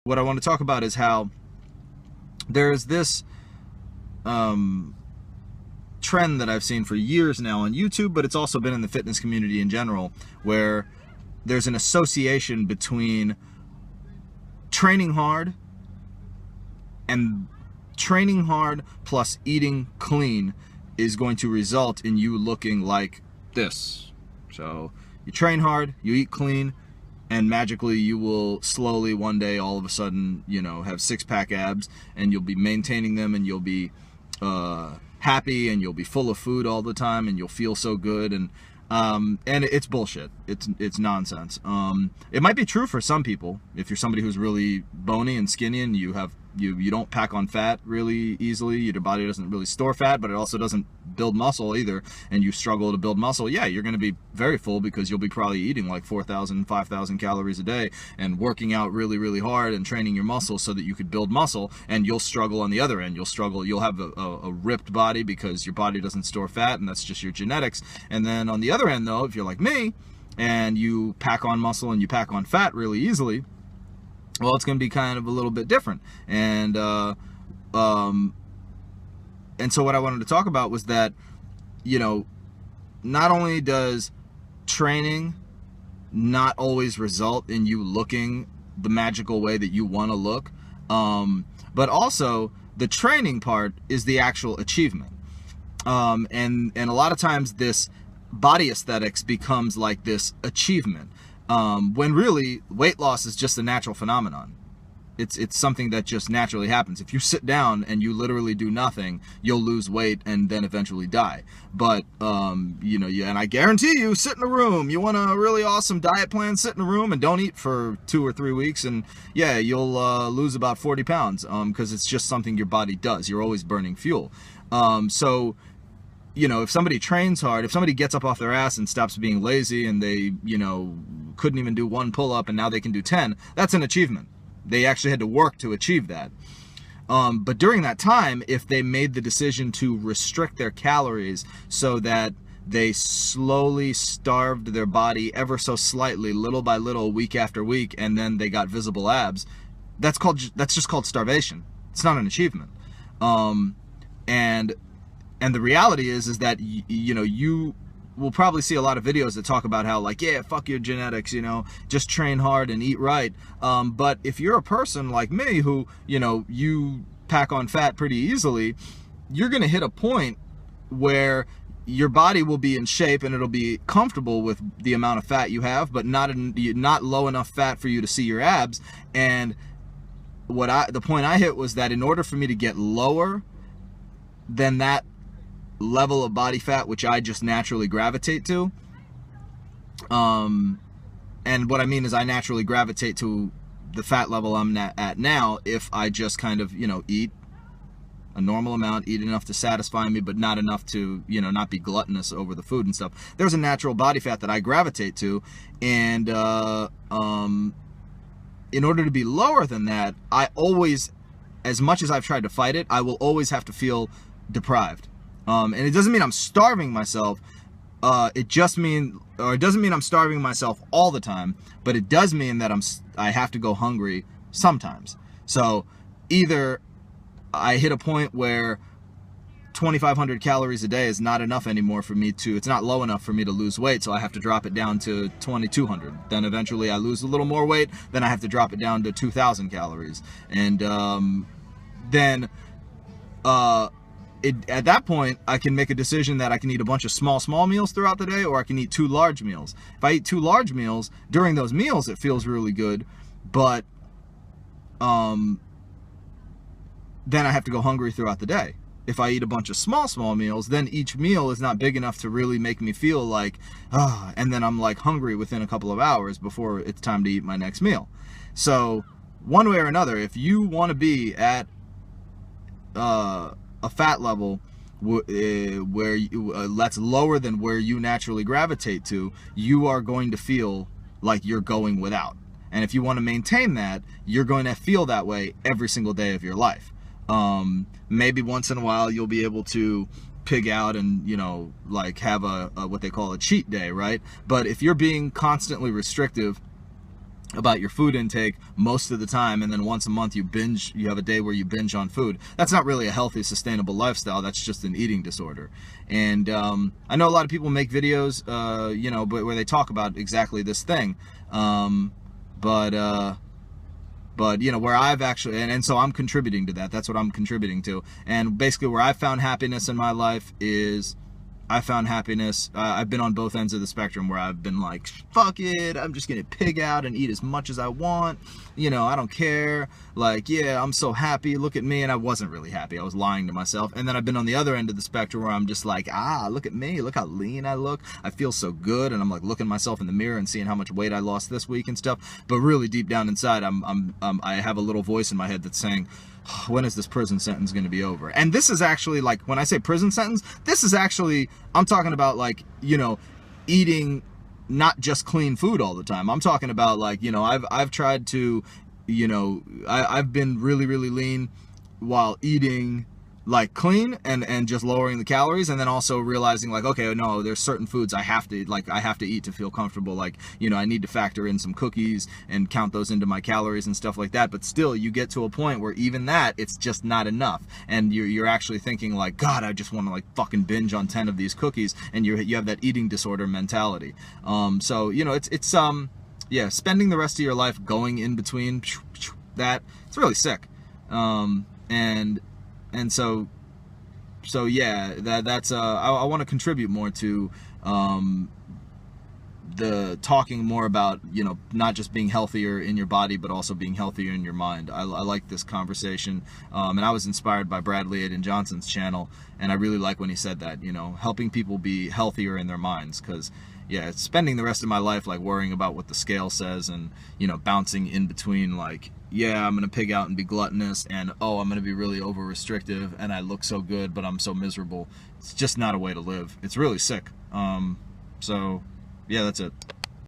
what I want to talk about is how there's this trend that I've seen for years now on YouTube, but it's also been in the fitness community in general, where there's an association between training hard and training hard plus eating clean is going to result in you looking like this. So you train hard, you eat clean, and magically you will slowly one day all of a sudden, you know, have six-pack abs, and you'll be maintaining them, and you'll be happy, and you'll be full of food all the time, and you'll feel so good. And it's bullshit. It's nonsense. It might be true for some people. If you're somebody who's really bony and skinny, and you don't pack on fat really easily, your body doesn't really store fat, but it also doesn't build muscle either, and you struggle to build muscle, yeah, you're going to be very full, because you'll be probably eating like 4,000, 5,000 calories a day and working out really, really hard and training your muscles so that you could build muscle, and you'll struggle on the other end. You'll have a ripped body because your body doesn't store fat, and that's just your genetics. And then on the other end, though, if you're like me and you pack on muscle and you pack on fat really easily, well, it's going to be kind of a little bit different. And so what I wanted to talk about was that, you know, not only does training not always result in you looking the magical way that you want to look, but also the training part is the actual achievement. And a lot of times this body aesthetics becomes like this achievement, when really weight loss is just a natural phenomenon. It's something that just naturally happens. If you sit down and you literally do nothing, you'll lose weight and then eventually die. But you know, and I guarantee you, sit in a room. You want a really awesome diet plan? Sit in a room and don't eat for 2 or 3 weeks, and yeah, you'll lose about 40 pounds, because it's just something your body does. You're always burning fuel. So, you know, if somebody trains hard, if somebody gets up off their ass and stops being lazy, and they, you know, couldn't even do 1 pull-up and now they can do 10, that's an achievement. They actually had to work to achieve that. But during that time, if they made the decision to restrict their calories so that they slowly starved their body ever so slightly, little by little, week after week, and then they got visible abs, that's just called starvation. It's not an achievement. And the reality is that, you know, you will probably see a lot of videos that talk about how, like, yeah, fuck your genetics, you know, just train hard and eat right. But if you're a person like me who, you know, you pack on fat pretty easily, you're going to hit a point where your body will be in shape and it'll be comfortable with the amount of fat you have, but not low enough fat for you to see your abs. And the point I hit was that in order for me to get lower than that level of body fat, which I just naturally gravitate to, and what I mean is I naturally gravitate to the fat level I'm at now if I just kind of, you know, eat a normal amount, eat enough to satisfy me, but not enough to, you know, not be gluttonous over the food and stuff. There's a natural body fat that I gravitate to, and in order to be lower than that, I always, as much as I've tried to fight it, I will always have to feel deprived. And it doesn't mean I'm starving myself. It doesn't mean I'm starving myself all the time, but it does mean that I have to go hungry sometimes. So either I hit a point where 2,500 calories a day is not enough anymore for me to, it's not low enough for me to lose weight, so I have to drop it down to 2,200. Then eventually I lose a little more weight, then I have to drop it down to 2,000 calories. And then at that point, I can make a decision that I can eat a bunch of small meals throughout the day, or I can eat 2 large meals. If I eat 2 large meals, during those meals, it feels really good, but then I have to go hungry throughout the day. If I eat a bunch of small meals, then each meal is not big enough to really make me feel like, and then I'm like hungry within a couple of hours before it's time to eat my next meal. So one way or another, if you want to be at a fat level where that's lower than where you naturally gravitate to, you are going to feel like you're going without. And if you want to maintain that, you're going to feel that way every single day of your life. Maybe once in a while you'll be able to pig out and, you know, like have a what they call a cheat day, right? But if you're being constantly restrictive about your food intake most of the time, and then once a month you have a day where you binge on food. That's not really a healthy, sustainable lifestyle. That's just an eating disorder. And I know a lot of people make videos, you know, but where they talk about exactly this thing. But you know, where I've actually, and so I'm contributing to that. That's what I'm contributing to. And basically where I found happiness in my life is, I found happiness, I've been on both ends of the spectrum, where I've been like, fuck it, I'm just gonna pig out and eat as much as I want, you know, I don't care, like, yeah, I'm so happy, look at me. And I wasn't really happy, I was lying to myself. And then I've been on the other end of the spectrum, where I'm just like, look at me, look how lean I look, I feel so good, and I'm like looking myself in the mirror and seeing how much weight I lost this week and stuff. But really deep down inside, I have a little voice in my head that's saying, when is this prison sentence going to be over? And this is actually, like, when I say prison sentence, this is actually, I'm talking about, like, you know, eating not just clean food all the time. I'm talking about, like, you know, I've tried to, you know, I've been really, really lean while eating like clean and just lowering the calories, and then also realizing, like, okay, no, there's certain foods I have to eat to feel comfortable. Like, you know, I need to factor in some cookies and count those into my calories and stuff like that. But still, you get to a point where even that, it's just not enough, and you're actually thinking like, God, I just want to like fucking binge on 10 of these cookies, and you have that eating disorder mentality. So, you know, it's yeah, spending the rest of your life going in between that, it's really sick. And so yeah, that's I want to contribute more to the talking more about, you know, not just being healthier in your body, but also being healthier in your mind. I like this conversation, and I was inspired by Bradley Aiden Johnson's channel, and I really like when he said that, you know, helping people be healthier in their minds. Because yeah, spending the rest of my life like worrying about what the scale says, and, you know, bouncing in between, like, yeah, I'm gonna pig out and be gluttonous, and oh, I'm gonna be really over restrictive, and I look so good but I'm so miserable. It's just not a way to live. It's really sick. So yeah, that's it.